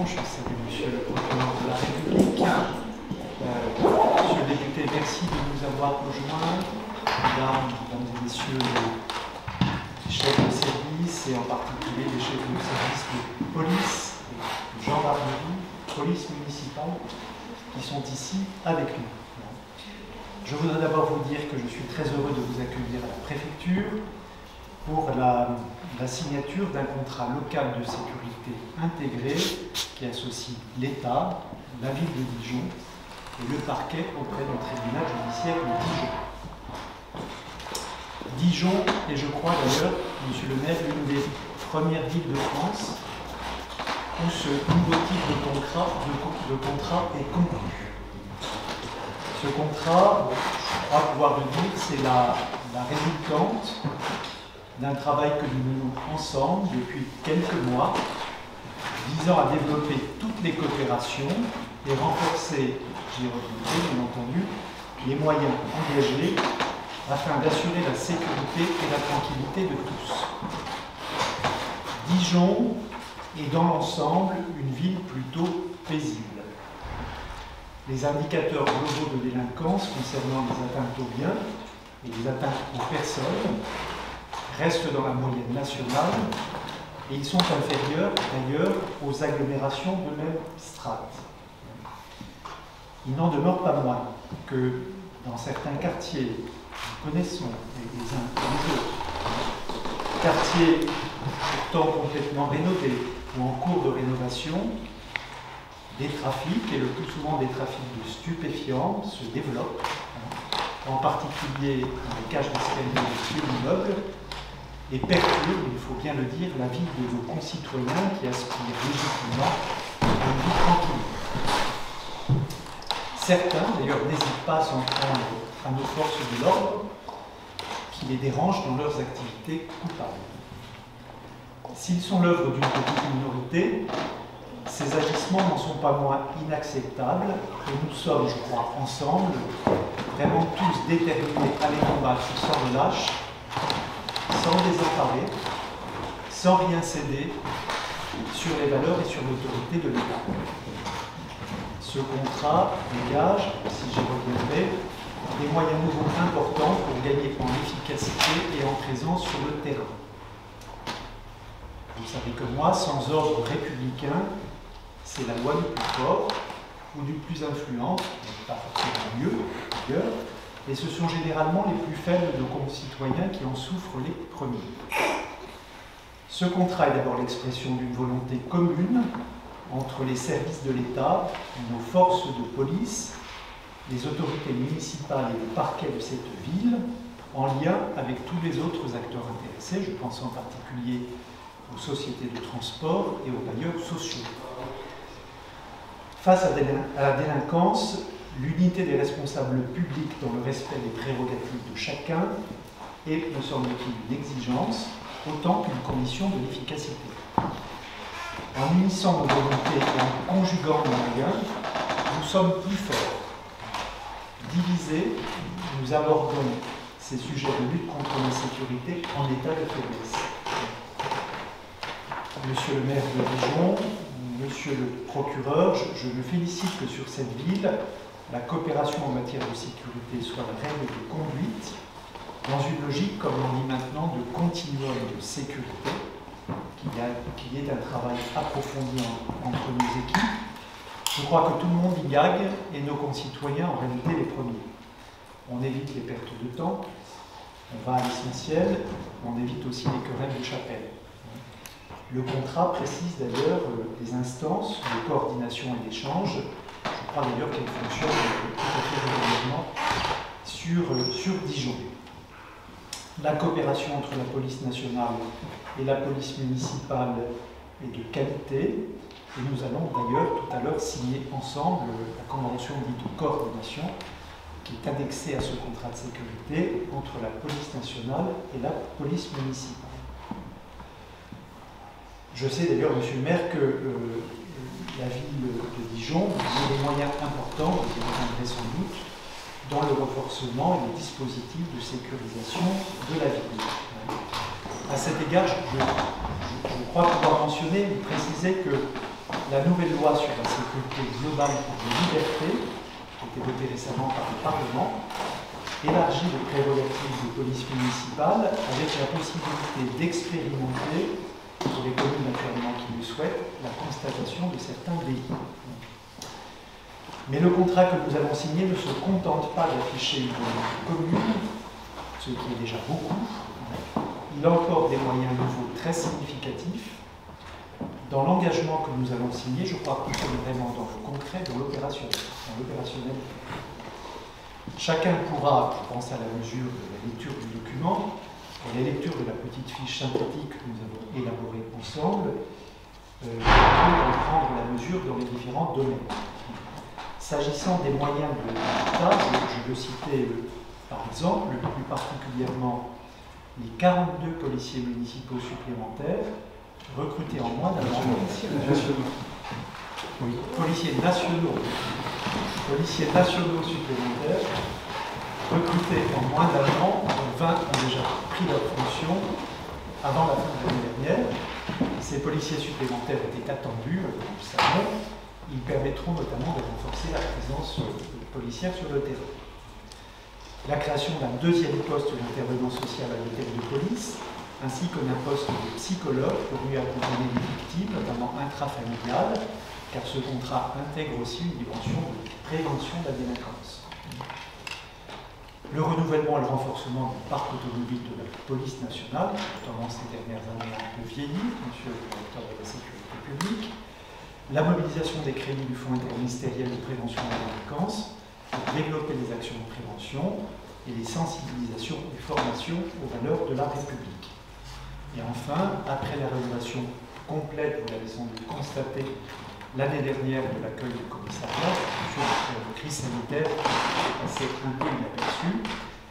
je salue Monsieur le procureur de la République. Monsieur le député, merci de nous avoir rejoints. Mesdames et messieurs les chefs de service, et en particulier les chefs de service de police, de gendarmerie, police municipale, qui sont ici avec nous. Je voudrais d'abord vous dire que je suis très heureux de vous accueillir à la préfecture pour la signature d'un contrat local de sécurité intégré qui associe l'État, la ville de Dijon et le parquet auprès du tribunal judiciaire de Dijon. Dijon est, je crois d'ailleurs, Monsieur le maire, l'une des premières villes de France où ce nouveau type de contrat est conclu. Ce contrat, je crois pouvoir le dire, c'est la résultante d'un travail que nous menons ensemble depuis quelques mois, visant à développer toutes les coopérations et renforcer, j'y reviendrai bien entendu, les moyens engagés afin d'assurer la sécurité et la tranquillité de tous. Dijon est dans l'ensemble une ville plutôt paisible. Les indicateurs globaux de délinquance concernant les atteintes aux biens et les atteintes aux personnes restent dans la moyenne nationale et ils sont inférieurs d'ailleurs aux agglomérations de même strate. Il n'en demeure pas moins que dans certains quartiers, nous connaissons les uns et les autres, quartiers pourtant complètement rénovés ou en cours de rénovation, des trafics, et le plus souvent des trafics de stupéfiants, se développent, en particulier dans les cages d'escalier sur l'immeuble, et perturbe, il faut bien le dire, la vie de nos concitoyens qui aspirent légitimement à une vie tranquille. Certains, d'ailleurs, n'hésitent pas à s'en prendre à nos forces de l'ordre qui les dérangent dans leurs activités coupables. S'ils sont l'œuvre d'une petite minorité, ces agissements n'en sont pas moins inacceptables et nous sommes, je crois, ensemble, vraiment tous déterminés à les combattre sans relâche, sans désemparer, sans rien céder sur les valeurs et sur l'autorité de l'État. Ce contrat dégage, si j'y reviendrai, des moyens nouveaux importants pour gagner en efficacité et en présence sur le terrain. Vous savez que moi, sans ordre républicain, c'est la loi du plus fort ou du plus influent, pas forcément mieux d'ailleurs, et ce sont généralement les plus faibles de nos concitoyens qui en souffrent les premiers. Ce contrat est d'abord l'expression d'une volonté commune entre les services de l'État, nos forces de police, les autorités municipales et le parquet de cette ville, en lien avec tous les autres acteurs intéressés, je pense en particulier aux sociétés de transport et aux bailleurs sociaux. Face à la délinquance, l'unité des responsables publics dans le respect des prérogatives de chacun est, me semble-t-il, une exigence autant qu'une condition de l'efficacité. En unissant nos volontés et en conjuguant nos moyens, nous sommes plus forts. Divisés, nous abordons ces sujets de lutte contre l'insécurité en état de faiblesse. Monsieur le maire de Dijon, Monsieur le procureur, je me félicite que sur cette ville, la coopération en matière de sécurité soit la règle de conduite, dans une logique, comme on dit maintenant, de continuum de sécurité, qu'il y ait un travail approfondi entre nos équipes. Je crois que tout le monde y gagne, et nos concitoyens, en réalité, les premiers. On évite les pertes de temps, on va à l'essentiel, on évite aussi les querelles de chapelle. Le contrat précise d'ailleurs les instances de coordination et d'échange. Je crois d'ailleurs qu'elle fonctionne tout à fait régulièrement sur Dijon. La coopération entre la police nationale et la police municipale est de qualité. Et nous allons d'ailleurs tout à l'heure signer ensemble la convention dite de coordination qui est annexée à ce contrat de sécurité entre la police nationale et la police municipale. Je sais d'ailleurs, Monsieur le maire, que la ville de Dijon a des moyens importants, vous y reviendrez sans doute, dans le renforcement et les dispositifs de sécurisation de la ville. À cet égard, je crois pouvoir mentionner, préciser que la nouvelle loi sur la sécurité globale pour les libertés, qui a été votée récemment par le Parlement, élargit les prérogatives de police municipale avec la possibilité d'expérimenter, pour les communes naturellement qui le souhaitent, la constatation de certains délits. Mais le contrat que nous avons signé ne se contente pas d'afficher une commune, ce qui est déjà beaucoup. Il emporte des moyens nouveaux très significatifs. Dans l'engagement que nous avons signé, je crois que nous sommes vraiment dans le concret, dans l'opérationnel. Chacun pourra, je pense à la mesure de la lecture du document, et la lecture de la petite fiche synthétique que nous avons élaborée ensemble, prendre la mesure dans les différents domaines. S'agissant des moyens de l'État, je veux citer par exemple, plus particulièrement, les 42 policiers municipaux supplémentaires recrutés en moins d'un an. Oui, policiers nationaux supplémentaires recrutés en moins d'un an, dont 20 ont déjà pris leur fonction avant la fin de l'année dernière. Ces policiers supplémentaires étaient attendus, nous le savons. Ils permettront notamment de renforcer la présence policière sur le terrain. La création d'un deuxième poste d'intervenant social à l'hôtel de police, ainsi que d'un poste de psychologue pour mieux accompagner les victimes, notamment intrafamiliales, car ce contrat intègre aussi une dimension de prévention de la délinquance. Le renouvellement et le renforcement du parc automobile de la police nationale, tendance ces dernières années un peu vieilli, monsieur le directeur de la sécurité publique, la mobilisation des crédits du Fonds interministériel de prévention de la délinquance pour développer les actions de prévention et les sensibilisations et formations aux valeurs de la République. Et enfin, après la rénovation complète, vous l'avez sans doute constaté, l'année dernière de l'accueil du commissariat, sur la crise sanitaire est passée un peu inaperçue,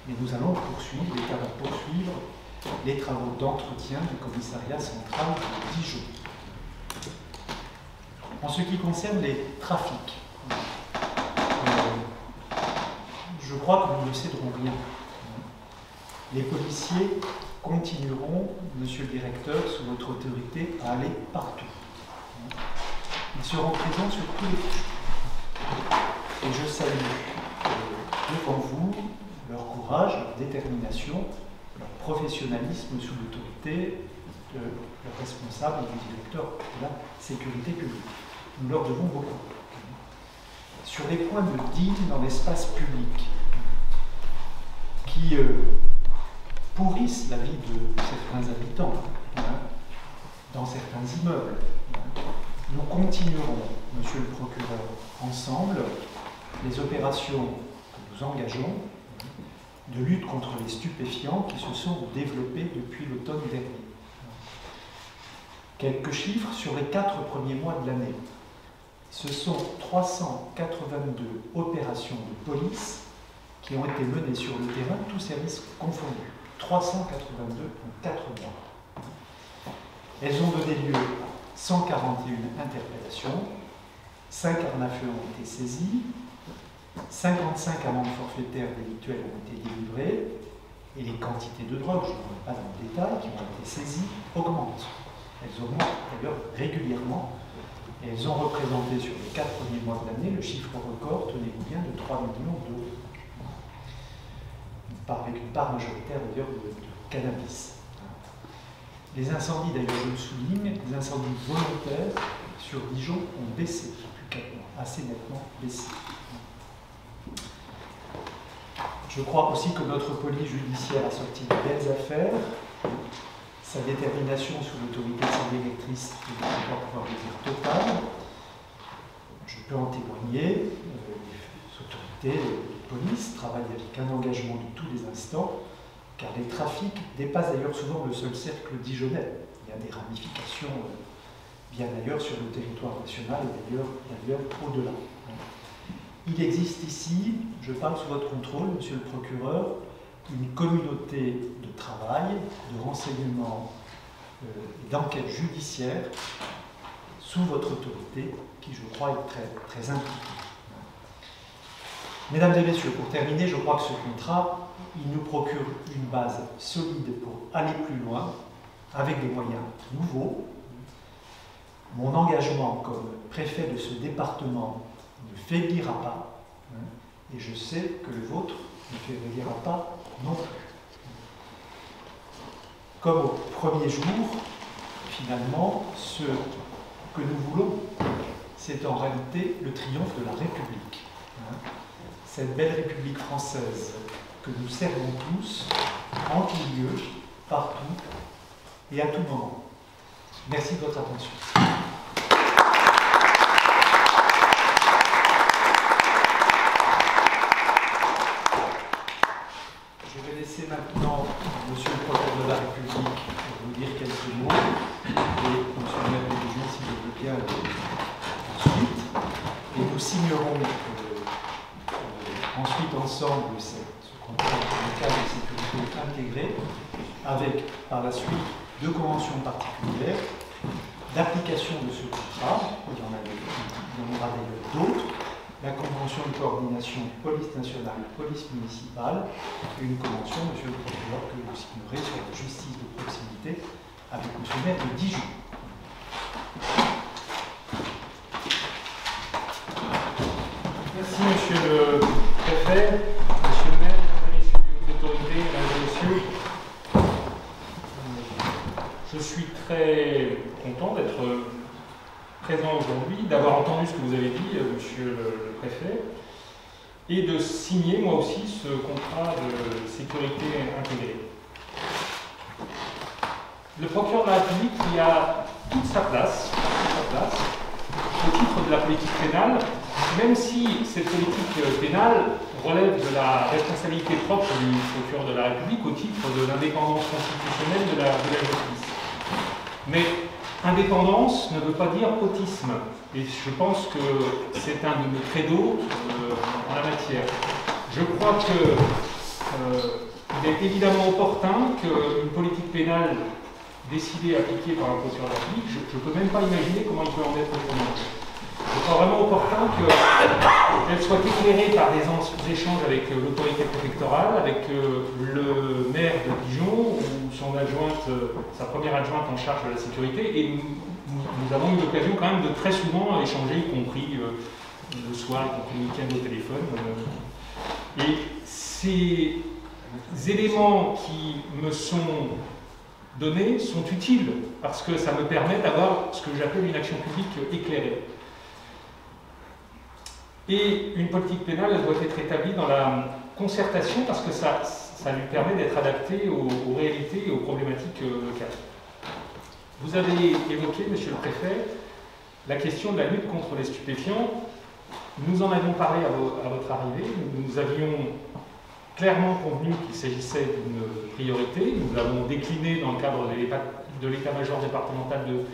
mais nous allons poursuivre, l'État va poursuivre les travaux d'entretien du commissariat central de Dijon. En ce qui concerne les trafics, je crois que nous ne céderons rien. Les policiers continueront, monsieur le directeur, sous votre autorité, à aller partout. Ils seront présents sur tous les fronts. Et je salue devant vous leur courage, leur détermination, leur professionnalisme sous l'autorité de leur responsable et du directeur de la sécurité publique. Nous leur devons beaucoup. Sur les points de digne dans l'espace public qui pourrissent la vie de certains habitants, dans certains immeubles, nous continuerons, monsieur le procureur, ensemble, les opérations que nous engageons de lutte contre les stupéfiants qui se sont développés depuis l'automne dernier. Quelques chiffres sur les 4 premiers mois de l'année. Ce sont 382 opérations de police qui ont été menées sur le terrain, tous services confondus. 382 en 4 mois. Elles ont donné lieu à 141 interpellations, 5 armes à feu ont été saisies, 55 amendes forfaitaires délictuelles ont été délivrées, et les quantités de drogue, je ne rentre pas dans le détail, qui ont été saisies, augmentent. Elles augmentent d'ailleurs régulièrement, et elles ont représenté sur les 4 premiers mois de l'année le chiffre record, tenez-vous bien, de 3 millions d'euros. Avec une part majoritaire d'ailleurs de cannabis. Les incendies, d'ailleurs je le souligne, les incendies volontaires sur Dijon ont baissé depuis 4 mois, assez nettement baissé. Je crois aussi que notre police judiciaire a sorti de belles affaires. Sa détermination sous l'autorité de sa directrice est de pouvoir le dire totale. Je peux en témoigner. Les autorités de police travaillent avec un engagement de tous les instants, car les trafics dépassent d'ailleurs souvent le seul cercle dijonnais. Il y a des ramifications bien ailleurs sur le territoire national et d'ailleurs au-delà. Il existe ici, je parle sous votre contrôle, monsieur le procureur, une communauté de travail, de renseignement et d'enquête judiciaire sous votre autorité, qui je crois est très, très impliquée. Mesdames et messieurs, pour terminer, je crois que ce contrat, il nous procure une base solide pour aller plus loin, avec des moyens nouveaux, Mon engagement comme préfet de ce département ne faiblira pas, et je sais que le vôtre ne faiblira pas non plus. Comme au premier jour, finalement, ce que nous voulons, c'est en réalité le triomphe de la République. Cette belle République française que nous servons tous, en tout lieu, partout et à tout moment. Merci de votre attention. Je vais laisser maintenant Monsieur le Procureur de la République vous dire quelques mots, et Monsieur le maire de Dijon, si vous voulez bien, ensuite. Et nous signerons ensuite ensemble ce contrat de cadre de sécurité intégré, avec par la suite 2 conventions particulières d'application de ce contrat. Il y en aura d'ailleurs d'autres. La convention de coordination police nationale, police municipale, et une convention, Monsieur le Procureur, que vous signerez sur la justice de proximité avec Monsieur le maire de Dijon. Merci Monsieur le Préfet, Monsieur le maire, Mesdames et Messieurs les autorités, Mesdames et Messieurs. Je suis très content d'être présent aujourd'hui, d'avoir entendu ce que vous avez dit, Monsieur le Préfet, et de signer moi aussi ce contrat de sécurité intégrée. Le procureur de la République y a toute sa place au titre de la politique pénale, même si cette politique pénale relève de la responsabilité propre du procureur de la République au titre de l'indépendance constitutionnelle de la justice. Mais indépendance ne veut pas dire autisme, et je pense que c'est un de mes credos en la matière. Je crois qu'il est évidemment opportun qu'une politique pénale décidée et appliquée par un procureur de la République, je ne peux même pas imaginer comment il peut en être autrement. Je crois vraiment opportun qu'elle soit éclairée par des échanges avec l'autorité préfectorale, avec le maire de Dijon, ou son adjointe, sa première adjointe en charge de la sécurité, et nous avons eu l'occasion quand même de très souvent échanger, y compris le soir, y compris le week-end au téléphone. Et ces éléments qui me sont donnés sont utiles, parce que ça me permet d'avoir ce que j'appelle une action publique éclairée. Et une politique pénale, elle doit être établie dans la concertation parce que ça lui permet d'être adapté aux réalités et aux problématiques locales. Vous avez évoqué, Monsieur le Préfet, la question de la lutte contre les stupéfiants. Nous en avions parlé à votre arrivée. Nous avions clairement convenu qu'il s'agissait d'une priorité. Nous l'avons décliné dans le cadre de l'état-major départemental de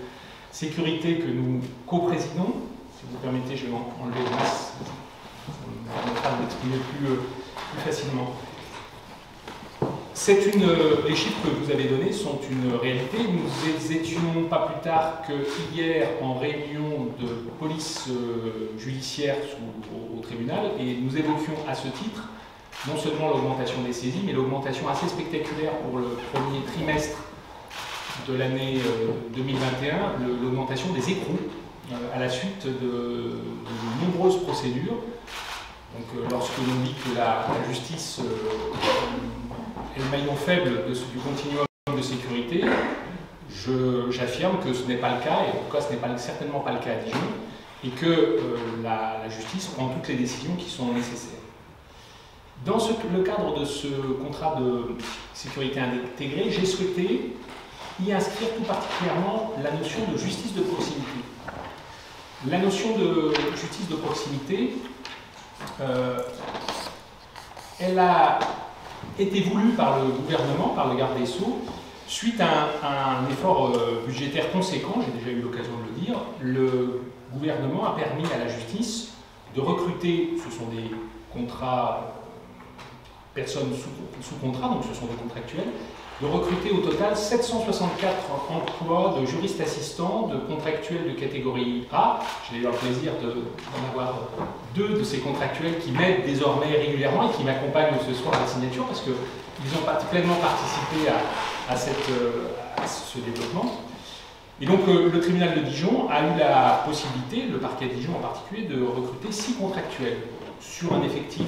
sécurité que nous co-présidons. Si vous permettez, je vais enlever le masque. Ça me permettra de m'exprimer plus facilement. Les chiffres que vous avez donnés sont une réalité. Nous étions pas plus tard qu'hier en réunion de police judiciaire au tribunal et nous évoquions à ce titre non seulement l'augmentation des saisies, mais l'augmentation assez spectaculaire pour le premier trimestre de l'année 2021, l'augmentation des écrous à la suite de nombreuses procédures. Donc lorsque l'on dit que la justice est le maillon faible du continuum de sécurité, j'affirme que ce n'est pas le cas, et en tout cas ce n'est certainement pas le cas à Dijon, et que la justice prend toutes les décisions qui sont nécessaires. Dans le cadre de ce contrat de sécurité intégrée, j'ai souhaité y inscrire tout particulièrement la notion de justice de proximité. La notion de justice de proximité, elle a été voulue par le gouvernement, par le garde des Sceaux, suite à un effort budgétaire conséquent, j'ai déjà eu l'occasion de le dire. Le gouvernement a permis à la justice de recruter, ce sont des contrats, personnes sous contrat, donc ce sont des contractuels, de recruter au total 764 emplois de juristes assistants, de contractuels de catégorie A. J'ai eu le plaisir d'en avoir 2 de ces contractuels qui m'aident désormais régulièrement et qui m'accompagnent ce soir à la signature parce qu'ils ont pleinement participé à ce développement. Et donc le tribunal de Dijon a eu la possibilité, le parquet de Dijon en particulier, de recruter 6 contractuels sur un effectif,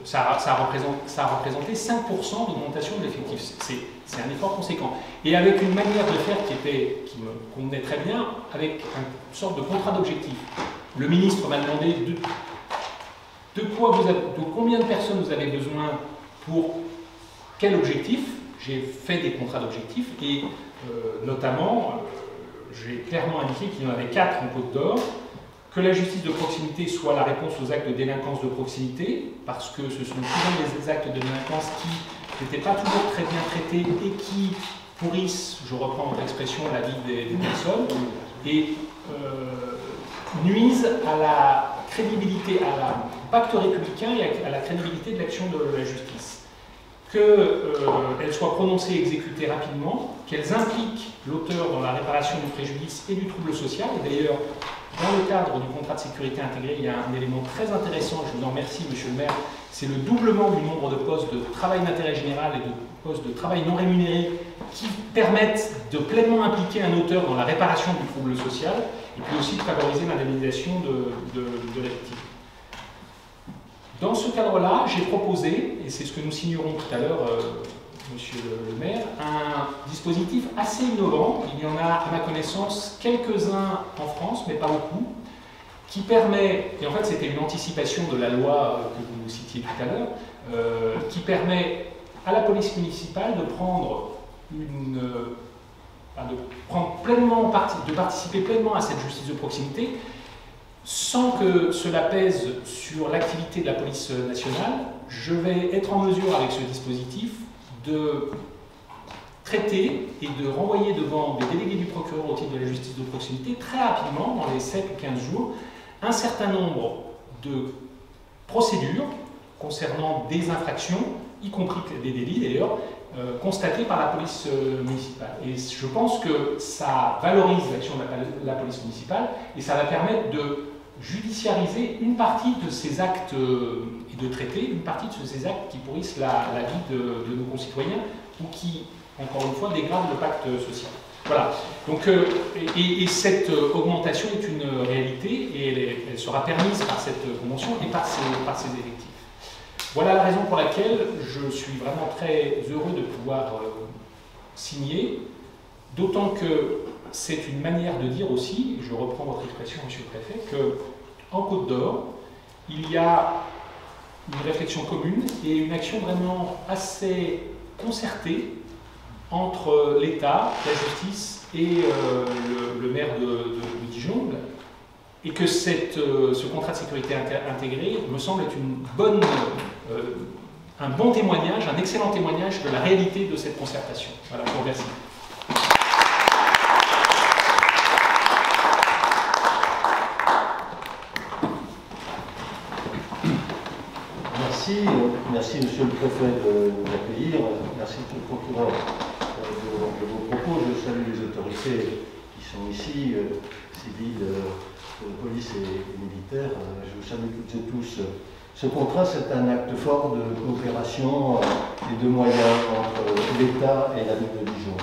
ça a représenté 5% d'augmentation de l'effectif. C'est un effort conséquent. Et avec une manière de faire qui me convenait très bien, avec une sorte de contrat d'objectif. Le ministre m'a demandé de combien de personnes vous avez besoin pour quel objectif. J'ai fait des contrats d'objectifs et notamment, j'ai clairement indiqué qu'il y en avait 4 en Côte d'Or, que la justice de proximité soit la réponse aux actes de délinquance de proximité, parce que ce sont souvent des actes de délinquance qui n'étaient pas toujours très bien traités et qui pourrissent, je reprends votre expression, la vie des personnes, et nuisent à la crédibilité, à la pacte républicain et à la crédibilité de l'action de la justice. Qu'elles soient prononcées et exécutées rapidement, qu'elles impliquent l'auteur dans la réparation du préjudice et du trouble social. Et d'ailleurs, dans le cadre du contrat de sécurité intégré, il y a un élément très intéressant, je vous en remercie, monsieur le maire, c'est le doublement du nombre de postes de travail d'intérêt général et de postes de travail non rémunérés qui permettent de pleinement impliquer un auteur dans la réparation du trouble social et puis aussi de favoriser l'indemnisation de la victime. Dans ce cadre-là, j'ai proposé, et c'est ce que nous signerons tout à l'heure, monsieur le maire, un dispositif assez innovant. Il y en a, à ma connaissance, quelques-uns en France, mais pas beaucoup, qui permet, et en fait c'était une anticipation de la loi que vous citiez tout à l'heure, qui permet à la police municipale de participer pleinement à cette justice de proximité, sans que cela pèse sur l'activité de la police nationale. Je vais être en mesure, avec ce dispositif, de traiter et de renvoyer devant des délégués du procureur au titre de la justice de proximité, très rapidement, dans les 7 ou 15 jours, un certain nombre de procédures concernant des infractions, y compris des délits d'ailleurs, constatés par la police municipale. Et je pense que ça valorise l'action de la police municipale et ça va permettre de judiciariser une partie de ces actes et de traiter une partie de ces actes qui pourrissent la vie de nos concitoyens ou qui, encore une fois, dégradent le pacte social. Voilà. Donc, et cette augmentation est une réalité et elle sera permise par cette convention et par ces effectifs. Voilà la raison pour laquelle je suis vraiment très heureux de pouvoir signer, d'autant que c'est une manière de dire aussi, et je reprends votre expression, monsieur le préfet, qu'en Côte d'Or, il y a une réflexion commune et une action vraiment assez concertée entre l'État, la justice et le maire de Dijon, et que ce contrat de sécurité intégré me semble être un bon témoignage, un excellent témoignage de la réalité de cette concertation. Voilà, je vous remercie. Merci monsieur le préfet de nous accueillir, merci monsieur le procureur de vos propos. Je salue les autorités qui sont ici, civiles, police et militaires. Je vous salue toutes et tous. Ce contrat, c'est un acte fort de coopération et de moyens entre l'État et la ville de Dijon.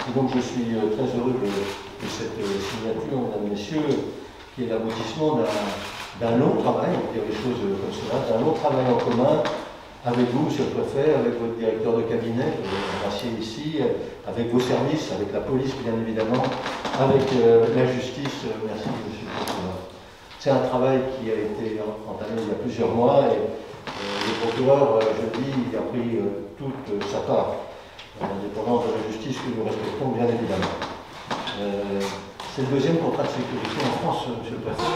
Et donc je suis très heureux de cette signature, mesdames et messieurs, qui est l'aboutissement d'un long travail, on peut dire les choses comme cela, d'un long travail en commun avec vous, monsieur le préfet, avec votre directeur de cabinet, que vous remerciez ici, avec vos services, avec la police bien évidemment, avec la justice. Merci monsieur le procureur. C'est un travail qui a été entamé il y a plusieurs mois et le procureur, je dis, il a pris toute sa part, indépendamment de la justice que nous respectons bien évidemment. C'est le deuxième contrat de sécurité en France, monsieur le préfet,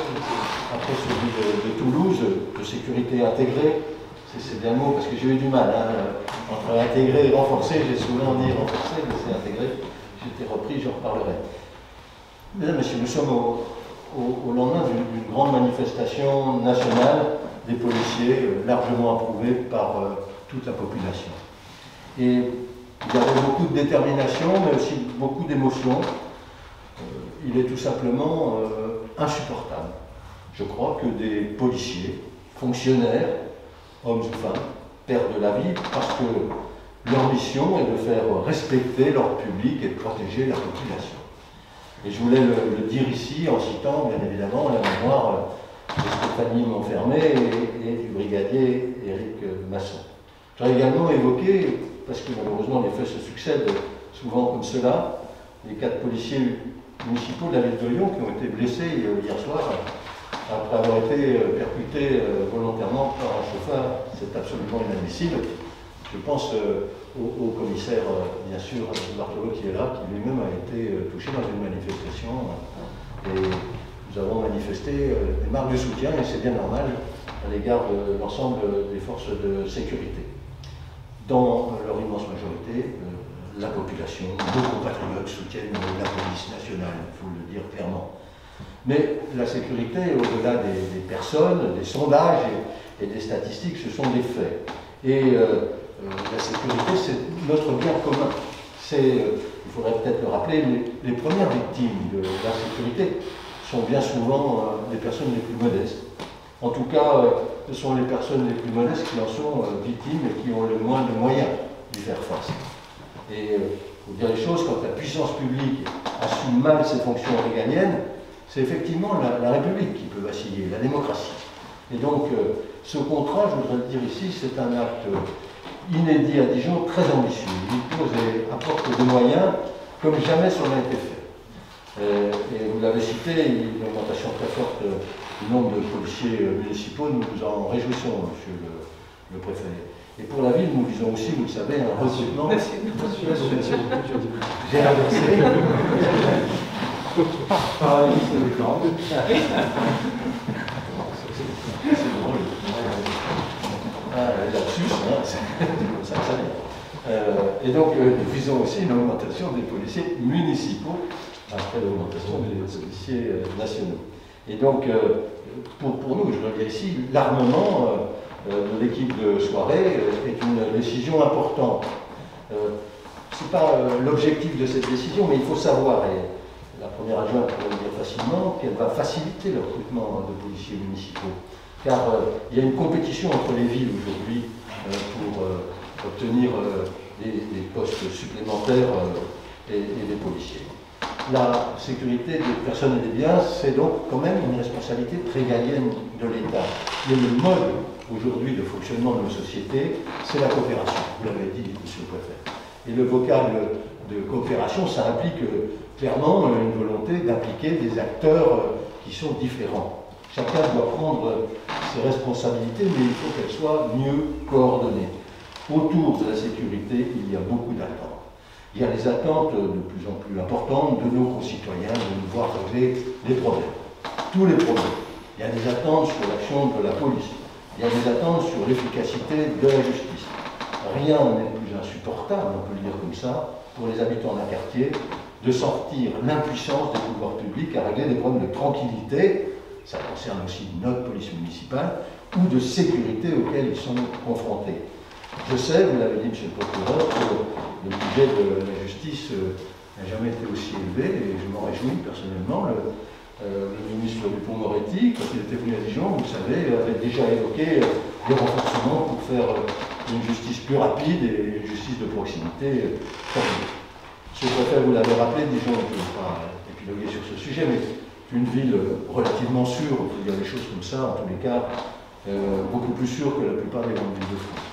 après celui de Toulouse, de sécurité intégrée. C'est bien le mot, parce que j'ai eu du mal. Entre intégré et renforcé, j'ai souvent dit renforcé, mais c'est intégré. J'étais repris, j'en reparlerai. Mesdames, Messieurs, nous sommes au lendemain d'une grande manifestation nationale des policiers, largement approuvée par toute la population. Et il y avait beaucoup de détermination, mais aussi beaucoup d'émotion. Il est tout simplement insupportable, je crois, que des policiers, fonctionnaires, hommes ou femmes, perdent la vie parce que leur mission est de faire respecter l'ordre public et de protéger la population. Et je voulais le dire ici en citant bien évidemment la mémoire de Stéphanie Montfermé et du brigadier Éric Masson. J'aurais également évoqué, parce que malheureusement les faits se succèdent souvent comme cela, les 4 policiers municipaux de la ville de Lyon qui ont été blessés hier soir après avoir été percutés volontairement par un chauffeur. C'est absolument inadmissible. Je pense au commissaire, bien sûr, Barthelot qui est là, qui lui-même a été touché dans une manifestation. Et nous avons manifesté des marques de soutien, et c'est bien normal, à l'égard de l'ensemble des forces de sécurité. Dans leur immense majorité, la population, nos compatriotes soutiennent la police nationale, il faut le dire clairement. Mais la sécurité, au-delà des personnes, des sondages et des statistiques, ce sont des faits. Et la sécurité, c'est notre bien commun. Il faudrait peut-être le rappeler, les premières victimes de la sécurité sont bien souvent les personnes les plus modestes. En tout cas, ce sont les personnes les plus modestes qui en sont victimes et qui ont le moins de moyens d'y faire face. Et il faut dire les choses, quand la puissance publique assume mal ses fonctions régaliennes, c'est effectivement la République qui peut vaciller, la démocratie. Et donc, ce contrat, je voudrais le dire ici, c'est un acte inédit à Dijon, très ambitieux. Il pose et apporte des moyens comme jamais ça n'a été fait. Et vous l'avez cité, il y a une augmentation très forte du nombre de policiers municipaux. Nous nous en réjouissons, monsieur le préfet. Et pour la ville, nous visons aussi, vous le savez, un recrutement. Merci. J'ai inversé. Pareil, c'est le grand. C'est drôle. Lapsus, hein, c'est comme ça que ça vient. Et donc, nous visons aussi une augmentation des policiers municipaux après l'augmentation des policiers nationaux. Et donc, pour nous, je veux dire ici, l'armement de l'équipe de soirée est une décision importante. Ce n'est pas l'objectif de cette décision, mais il faut savoir, et la première adjointe pourrait le dire facilement, qu'elle va faciliter le recrutement de policiers municipaux. Car il y a une compétition entre les villes aujourd'hui pour obtenir des postes supplémentaires et des policiers. La sécurité des personnes et des biens, c'est donc quand même une responsabilité régalienne de l'État. Mais le mode aujourd'hui de fonctionnement de nos sociétés, c'est la coopération, vous l'avez dit, monsieur le préfet. Et le vocable de coopération, ça implique clairement une volonté d'impliquer des acteurs qui sont différents. Chacun doit prendre ses responsabilités, mais il faut qu'elles soient mieux coordonnées. Autour de la sécurité, il y a beaucoup d'attentes. Il y a les attentes de plus en plus importantes de nos concitoyens de nous voir régler les problèmes. Tous les problèmes. Il y a des attentes sur l'action de la police. Il y a des attentes sur l'efficacité de la justice. Rien n'est plus insupportable, on peut le dire comme ça, pour les habitants d'un quartier, de sortir l'impuissance des pouvoirs publics à régler des problèmes de tranquillité, ça concerne aussi notre police municipale, ou de sécurité auxquels ils sont confrontés. Je sais, vous l'avez dit, monsieur le procureur, que le budget de la justice n'a jamais été aussi élevé, et je m'en réjouis personnellement. Le ministre Dupond-Moretti, quand il était venu à Dijon, vous savez, avait déjà évoqué des renforcements pour faire une justice plus rapide et une justice de proximité formée. Monsieur le préfet, vous l'avez rappelé, Dijon, je ne vais pas épiloguer sur ce sujet, mais une ville relativement sûre, on peut dire les choses comme ça, en tous les cas, beaucoup plus sûre que la plupart des grandes villes de France.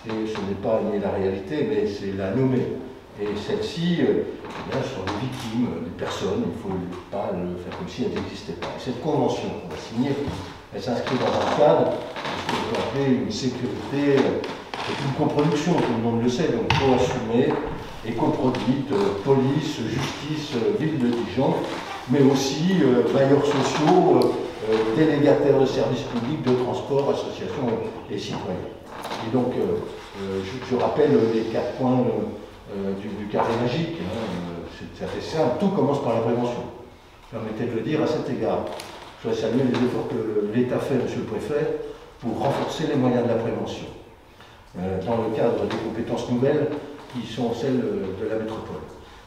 Et ce n'est pas nier la réalité, mais c'est la nommer. Et celles-ci sont des victimes, des personnes, il ne faut pas le faire comme si elles n'existaient pas. Et cette convention qu'on va signer, elle s'inscrit dans un cadre, ce qu'on peut appeler une sécurité, une coproduction, tout le monde le sait, donc co-assumée et coproduite, police, justice, ville de Dijon, mais aussi bailleurs sociaux, délégataires de services publics, de transport, associations et citoyens. Et donc, je rappelle les 4 points du carré magique. C'est assez simple. Tout commence par la prévention. Permettez de le dire à cet égard. Je voudrais saluer les efforts que l'État fait, monsieur le préfet, pour renforcer les moyens de la prévention, dans le cadre des compétences nouvelles qui sont celles de la métropole.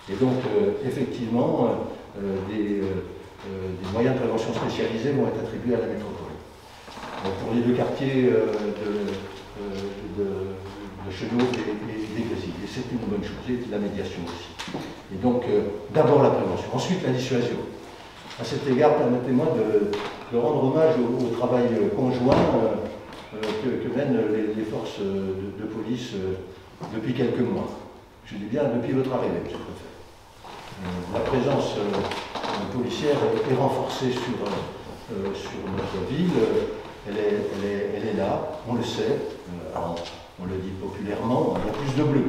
Et donc, effectivement, des moyens de prévention spécialisés vont être attribués à la métropole. Pour les 2 quartiers de Chenauve et des Grésilles. Et c'est une bonne chose, et la médiation aussi. Et donc, d'abord la prévention, ensuite la dissuasion. À cet égard, permettez-moi de rendre hommage au travail conjoint que mènent les forces de police depuis quelques mois. Je dis bien depuis votre arrivée, M. le Préfet. La présence policière est renforcée sur notre ville. Elle est là, on le sait, on le dit populairement, il y a plus de bleu.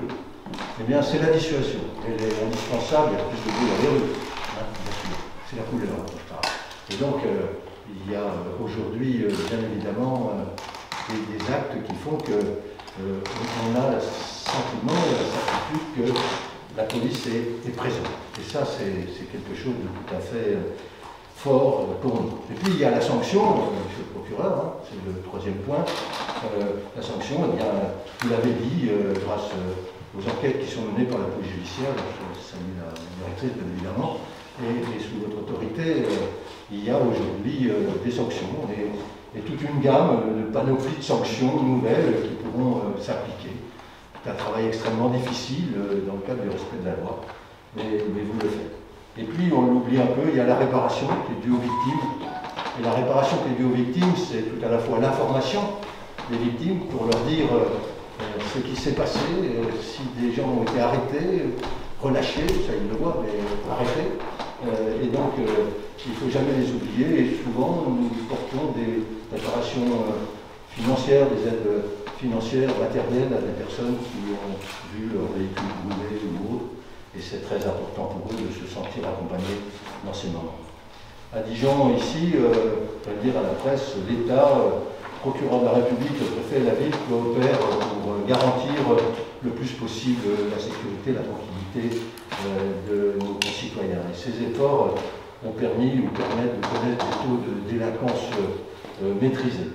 Eh bien, c'est la dissuasion. Elle est indispensable, il y a plus de bleu dans les rues. Hein, bien sûr. C'est la couleur dont je parle. Et donc, il y a aujourd'hui, bien évidemment, des actes qui font qu'on a le sentiment et la certitude que la police est présente. Et ça, c'est quelque chose de tout à fait fort pour nous. Et puis, il y a la sanction, monsieur le procureur, hein, c'est le troisième point. La sanction, eh bien, vous l'avez dit, grâce aux enquêtes qui sont menées par la police judiciaire, je salue la directrice, bien évidemment, et sous votre autorité, il y a aujourd'hui des sanctions et toute une gamme de panoplie de sanctions nouvelles qui pourront s'appliquer. C'est un travail extrêmement difficile dans le cadre du respect de la loi, mais vous le faites. Et puis, on l'oublie un peu, il y a la réparation qui est due aux victimes. Et la réparation qui est due aux victimes, c'est tout à la fois l'information des victimes pour leur dire ce qui s'est passé, si des gens ont été arrêtés, relâchés, ça ils le voient, mais arrêtés. Et donc, il ne faut jamais les oublier. Et souvent, nous portons des réparations financières, des aides financières, matérielles à des personnes qui ont vu leur véhicule brûlé ou autre. Et c'est très important pour eux de se sentir accompagnés dans ces moments. À Dijon, ici, je vais dire à la presse, l'État, procureur de la République, le préfet et la ville coopèrent pour garantir le plus possible la sécurité, la tranquillité de nos concitoyens. Et ces efforts ont permis ou permettent de connaître des taux de délinquance maîtrisés.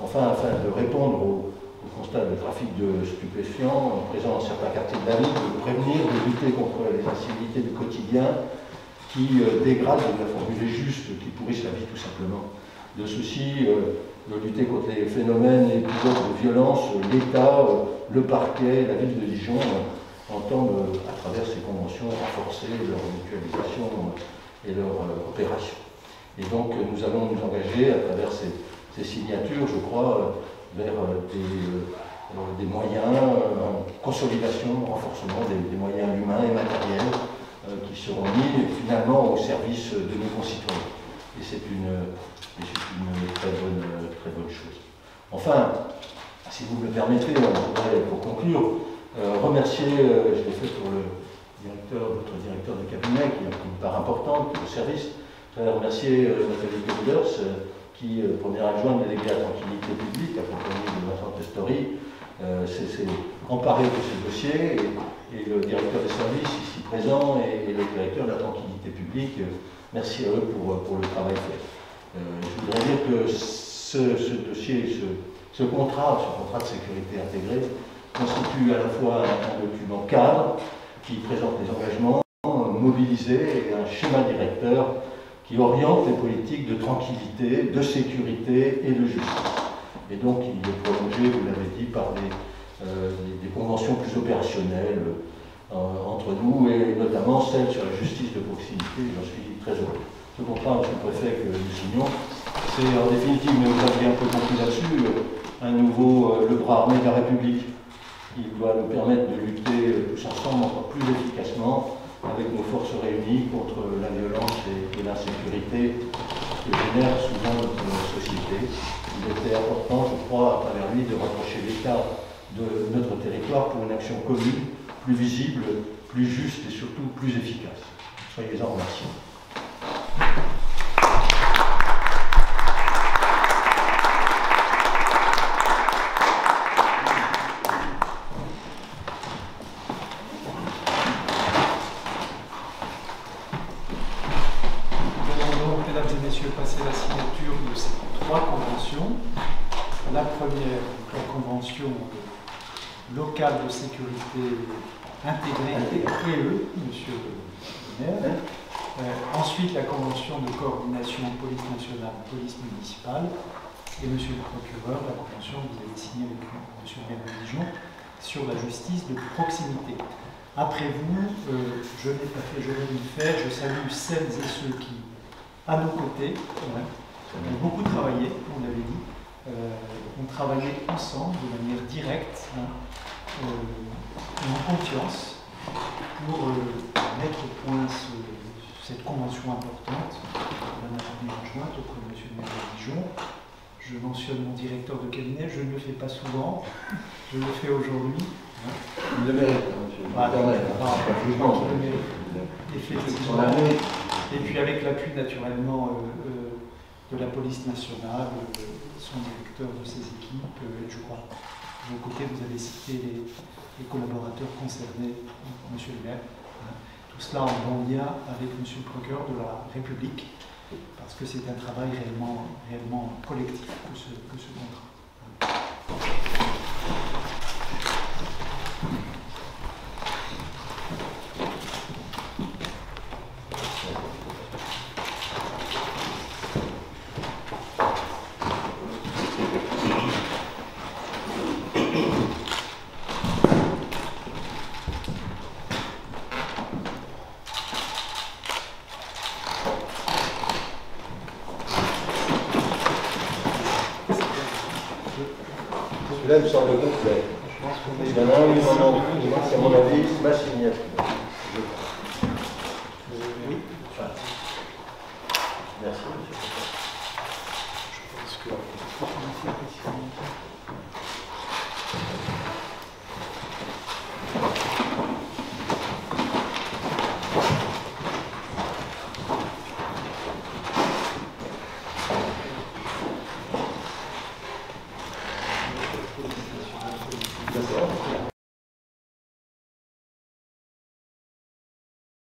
Enfin, afin de répondre au constat de trafic de stupéfiants présent dans certains quartiers de la ville, de prévenir, de lutter contre les incivilités du quotidien qui dégradent, la formule est juste, qui pourrissent la vie tout simplement. De ceci, de lutter contre les phénomènes et épisodes de violence, l'État, le parquet, la ville de Dijon entendent, à travers ces conventions, renforcer leur mutualisation et leur opération. Et donc, nous allons nous engager, à travers ces signatures, je crois, vers des moyens, consolidation, renforcement des moyens humains et matériels qui seront mis finalement au service de nos concitoyens. Et c'est une très bonne chose. Enfin, si vous me le permettez, je voudrais, pour conclure, remercier, je l'ai fait pour votre directeur de cabinet, qui a pris une part importante au service. Je voudrais remercier Nathalie Kolders, qui, première adjointe déléguée à la tranquillité publique, accompagnée de Vincent Testori, s'est emparé de ce dossier, et le directeur des services ici présent et le directeur de la tranquillité publique, merci à eux pour le travail fait. Je voudrais dire que ce dossier, ce contrat de sécurité intégrée, constitue à la fois un document cadre qui présente les engagements mobilisés et un schéma directeur qui oriente les politiques de tranquillité, de sécurité et de justice. Et donc il est prolongé, vous l'avez dit, par des conventions plus opérationnelles entre nous, et notamment celle sur la justice de proximité, j'en suis très heureux. Ce contrat, M. le Préfet, que nous signons, c'est en définitive, mais vous avez un peu compris là-dessus, un nouveau le bras armé de la République. Il doit nous permettre de lutter tous ensemble encore plus efficacement avec nos forces réunies contre la violence et l'insécurité que génère souvent notre société. Il était important, je crois, à travers lui, de rapprocher l'État de notre territoire pour une action commune, plus visible, plus juste et surtout plus efficace. Soyez-en remerciés. Passer la signature de ces trois conventions. La première, la convention locale de sécurité intégrée, PE, monsieur le maire. Ensuite, la convention de coordination police nationale, police municipale. Et monsieur le procureur, la convention que vous avez signée avec monsieur le maire de Dijon sur la justice de proximité. Après vous, je n'ai pas fait, je vais le faire. Je salue celles et ceux qui, à nos côtés, ont beaucoup travaillé, on l'avait dit, ont travaillé ensemble de manière directe et en confiance pour mettre au point cette convention importante, la dernière jointe auprès de M. le maire de Dijon. Je mentionne mon directeur de cabinet, je ne le fais pas souvent, je le fais aujourd'hui. Il le mérite, monsieur. Je le mérite. Effectivement. Et puis avec l'appui naturellement de la police nationale, son directeur de ses équipes, je crois. De vos côtés, vous avez cité les collaborateurs concernés, monsieur le maire. Tout cela en bon lien avec monsieur le procureur de la République, parce que c'est un travail réellement collectif que ce contrat. Celui-là me semble complet. Il y en a un, il m'en manque. C'est à mon avis ma signature. Oui. Merci, monsieur. Je pense que... D'accord.